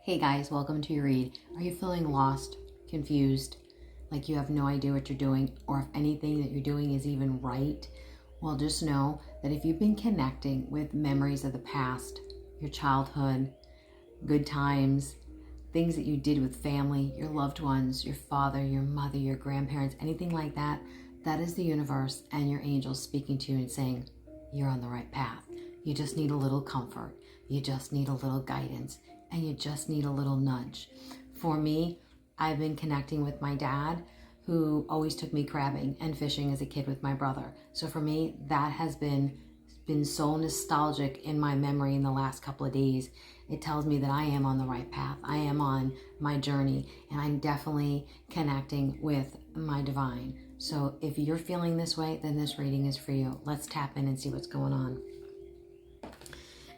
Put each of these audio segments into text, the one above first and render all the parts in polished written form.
Hey guys, welcome to your read. Are you feeling lost, confused, like you have no idea what you're doing, or if anything that you're doing is even right? Well, just know that if you've been connecting with memories of the past, your childhood, good times, things that you did with family, your loved ones, your father, your mother, your grandparents, anything like that, that is the universe and your angels speaking to you and saying, you're on the right path. You just need a little comfort. You just need a little guidance. And you just need a little nudge. For me, I've been connecting with my dad, who always took me crabbing and fishing as a kid with my brother. So for me, that has been so nostalgic in my memory in the last couple of days. It tells me that I am on the right path. I am on my journey, and I'm definitely connecting with my divine. So if you're feeling this way, then this reading is for you. Let's tap in and see what's going on.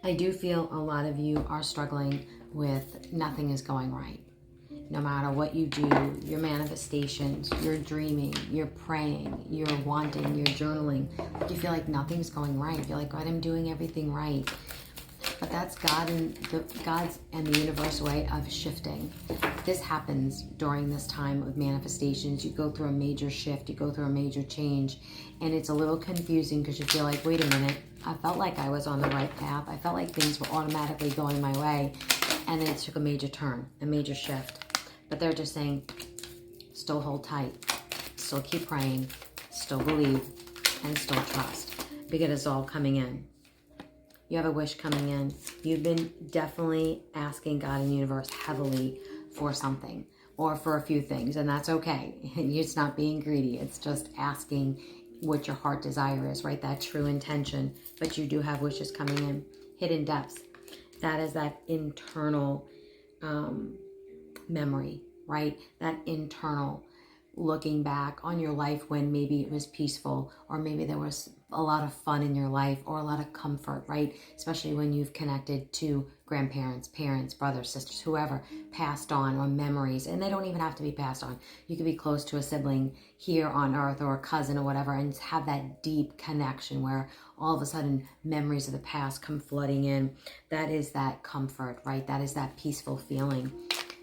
I do feel a lot of you are struggling with nothing is going right. No matter what you do, your manifestations, you're dreaming, you're praying, you're wanting, you're journaling, you feel like nothing's going right. You're like, God, I'm doing everything right. But that's God's and the universe way of shifting. This happens during this time of manifestations. You go through a major shift, you go through a major change, and it's a little confusing because you feel like, wait a minute, I felt like I was on the right path. I felt like things were automatically going my way, and then it took a major turn, a major shift. But they're just saying, still hold tight, still keep praying, still believe, and still trust, because it's all coming in. You have a wish coming in. You've been definitely asking God and the universe heavily for something or for a few things, and that's okay. It's not being greedy. It's just asking what your heart desire is, right? That true intention. But you do have wishes coming in. Hidden depths. That is that internal memory, right? That internal looking back on your life when maybe it was peaceful, or maybe there was a lot of fun in your life, or a lot of comfort, right? Especially when you've connected to grandparents, parents, brothers, sisters, whoever passed on, or memories. And they don't even have to be passed on. You could be close to a sibling here on earth, or a cousin or whatever, and have that deep connection where all of a sudden memories of the past come flooding in. That is that comfort, right? That is that peaceful feeling.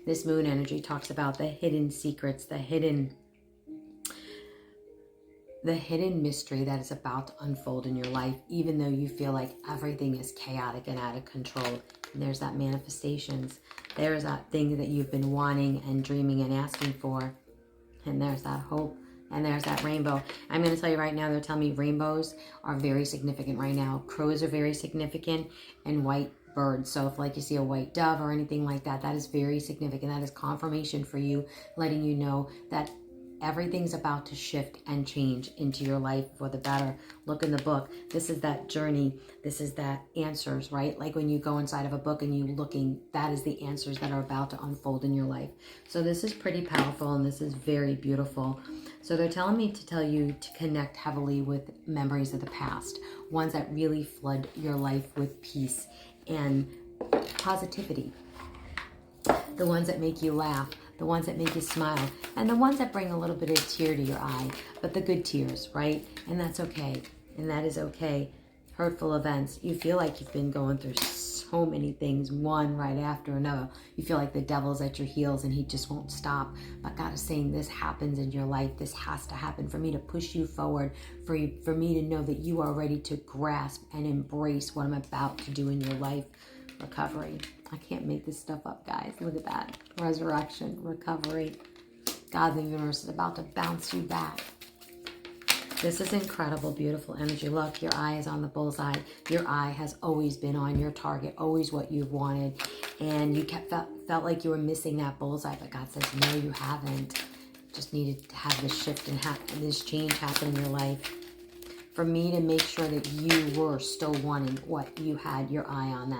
This moon energy talks about the hidden secrets, the hidden mystery that is about to unfold in your life, even though you feel like everything is chaotic and out of control. And there's that manifestations. There's that thing that you've been wanting and dreaming and asking for. And there's that hope. And there's that rainbow. I'm going to tell you right now, they're telling me rainbows are very significant right now. Crows are very significant, and white birds. So if like you see a white dove or anything like that, that is very significant. That is confirmation for you, letting you know that everything's about to shift and change into your life for the better. Look in the book. This is that journey. This is that answers, right? Like when you go inside of a book and you looking, that is the answers that are about to unfold in your life. So this is pretty powerful, and this is very beautiful. So they're telling me to tell you to connect heavily with memories of the past, ones that really flood your life with peace and positivity. The ones that make you laugh, the ones that make you smile, and the ones that bring a little bit of a tear to your eye, but the good tears, right? And that's okay, and that is okay. Hurtful events, you feel like you've been going through so many things, one right after another. You feel like the devil's at your heels and he just won't stop. But God is saying this happens in your life. This has to happen for me to push you forward, for me to know that you are ready to grasp and embrace what I'm about to do in your life. Recovery. I can't make this stuff up, guys. Look at that. Resurrection, recovery. God, the universe is about to bounce you back. This is incredible, beautiful energy. Look, your eye is on the bullseye. Your eye has always been on your target, always what you've wanted. And you felt like you were missing that bullseye, but God says, no, you haven't. Just needed to have this shift and this change happen in your life. For me to make sure that you were still wanting what you had your eye on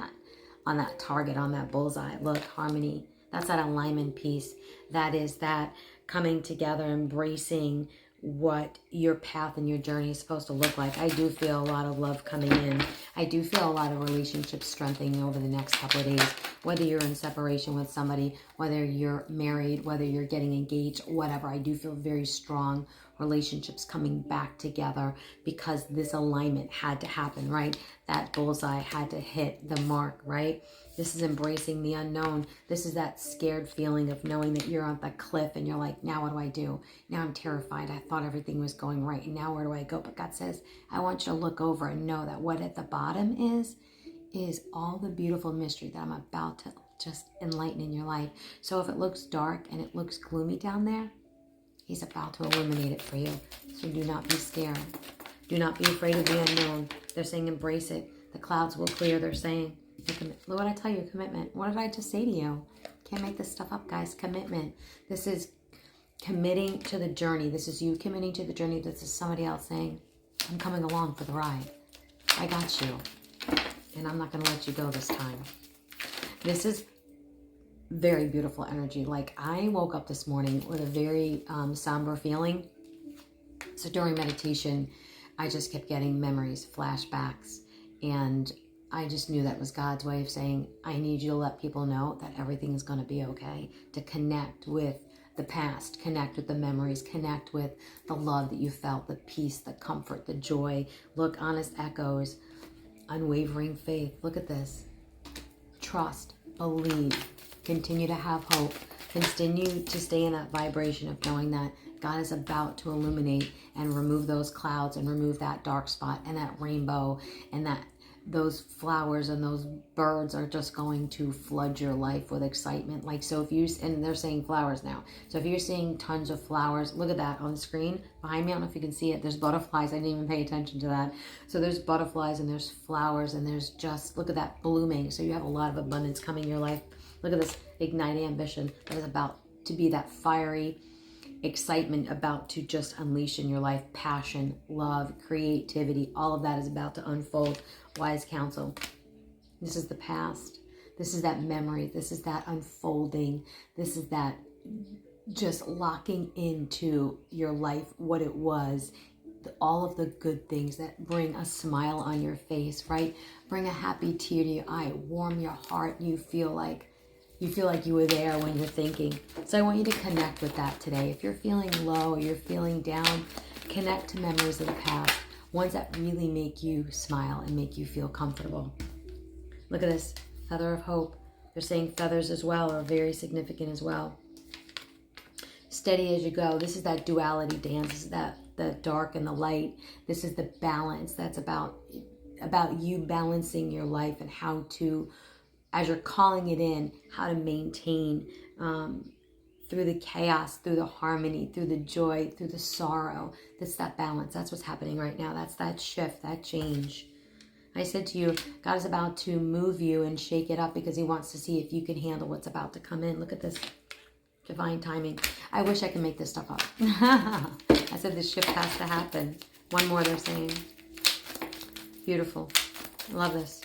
that target, on that bullseye. Look, harmony. That's that alignment piece. That is that coming together, embracing what your path and your journey is supposed to look like. I do feel a lot of love coming in. I do feel a lot of relationships strengthening over the next couple of days. Whether you're in separation with somebody, whether you're married, whether you're getting engaged, whatever. I do feel very strong relationships coming back together because this alignment had to happen, right? That bullseye had to hit the mark, right? This is embracing the unknown. This is that scared feeling of knowing that you're on the cliff and you're like, now what do I do? Now I'm terrified. I thought everything was going right. And now where do I go? But God says, I want you to look over and know that what at the bottom is all the beautiful mystery that I'm about to just enlighten in your life. So if it looks dark and it looks gloomy down there, He's about to illuminate it for you. So do not be scared. Do not be afraid of the unknown. They're saying embrace it. The clouds will clear. They're saying, look what I tell you, commitment. What did I just say to you? Can't make this stuff up, guys. Commitment. This is committing to the journey. This is you committing to the journey. This is somebody else saying, I'm coming along for the ride. I got you. And I'm not going to let you go this time. This is very beautiful energy. Like, I woke up this morning with a very somber feeling. So during meditation, I just kept getting memories, flashbacks, and I just knew that was God's way of saying, I need you to let people know that everything is going to be okay, to connect with the past, connect with the memories, connect with the love that you felt, the peace, the comfort, the joy. Look, honest echoes, unwavering faith. Look at this. Trust, believe, continue to have hope, continue to stay in that vibration of knowing that God is about to illuminate and remove those clouds and remove that dark spot and that rainbow, and that those flowers and those birds are just going to flood your life with excitement. Like, so if you, and they're saying flowers now. So if you're seeing tons of flowers, look at that on the screen behind me. I don't know if you can see it. There's butterflies. I didn't even pay attention to that. So there's butterflies and there's flowers and there's just, look at that blooming. So you have a lot of abundance coming in your life. Look at this igniting ambition that is about to be that fiery excitement about to just unleash in your life. Passion, love, creativity, all of that is about to unfold. Wise counsel. This is the past. This is that memory. This is that unfolding. This is that just locking into your life what it was. All of the good things that bring a smile on your face, right? Bring a happy tear to your eye, warm your heart. You feel like you were there when you're thinking. So I want you to connect with that today. If you're feeling low or you're feeling down, connect to memories of the past, ones that really make you smile and make you feel comfortable. Look at this, feather of hope. They're saying feathers as well are very significant as well. Steady as you go. This is that duality dance. This is that the dark and the light. This is the balance. That's about you balancing your life and how to, as you're calling it in, how to maintain through the chaos, through the harmony, through the joy, through the sorrow. That's that balance. That's what's happening right now. That's that shift, that change. I said to you, God is about to move you and shake it up because He wants to see if you can handle what's about to come in. Look at this. Divine timing. I wish I could make this stuff up. I said this shift has to happen. One more they're saying. Beautiful. I love this.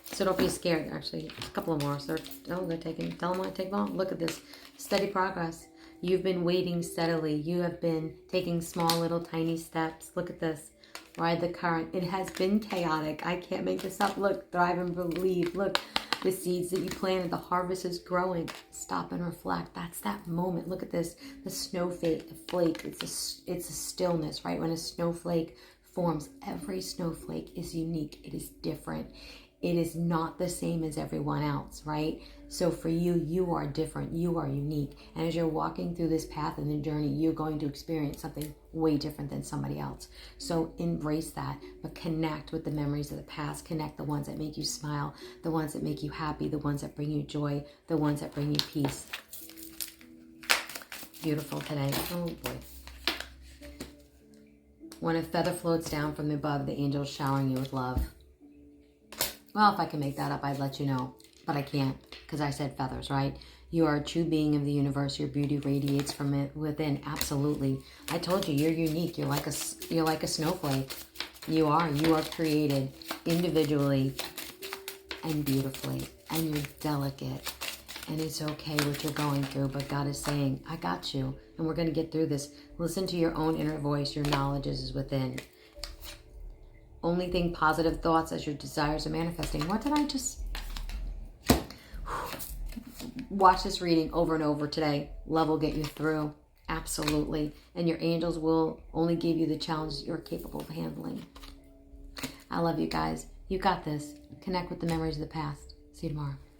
So don't be scared. Actually, a couple of more. So they're taking. Tell them what to take long. Look at this. Steady progress. You've been waiting steadily. You have been taking small, little, tiny steps. Look at this. Ride the current. It has been chaotic. I can't make this up. Look, thrive and believe. Look, the seeds that you planted, the harvest is growing. Stop and reflect. That's that moment. Look at this. The snowflake. It's a stillness, right? When a snowflake forms, every snowflake is unique. It is different. It is not the same as everyone else, right? So for you, you are different. You are unique. And as you're walking through this path and the journey, you're going to experience something way different than somebody else. So embrace that, but connect with the memories of the past. Connect the ones that make you smile, the ones that make you happy, the ones that bring you joy, the ones that bring you peace. Beautiful today. Oh boy. When a feather floats down from above, the angels showering you with love. Well, if I can make that up, I'd let you know. But I can't, because I said feathers, right? You are a true being of the universe. Your beauty radiates from it within. Absolutely. I told you, you're unique. You're like a snowflake. You are created individually and beautifully. And you're delicate. And it's okay what you're going through. But God is saying, I got you. And we're going to get through this. Listen to your own inner voice. Your knowledge is within. Only think positive thoughts as your desires are manifesting. What did I just... Watch this reading over and over today. Love will get you through. Absolutely. And your angels will only give you the challenges you're capable of handling. I love you guys. You got this. Connect with the memories of the past. See you tomorrow.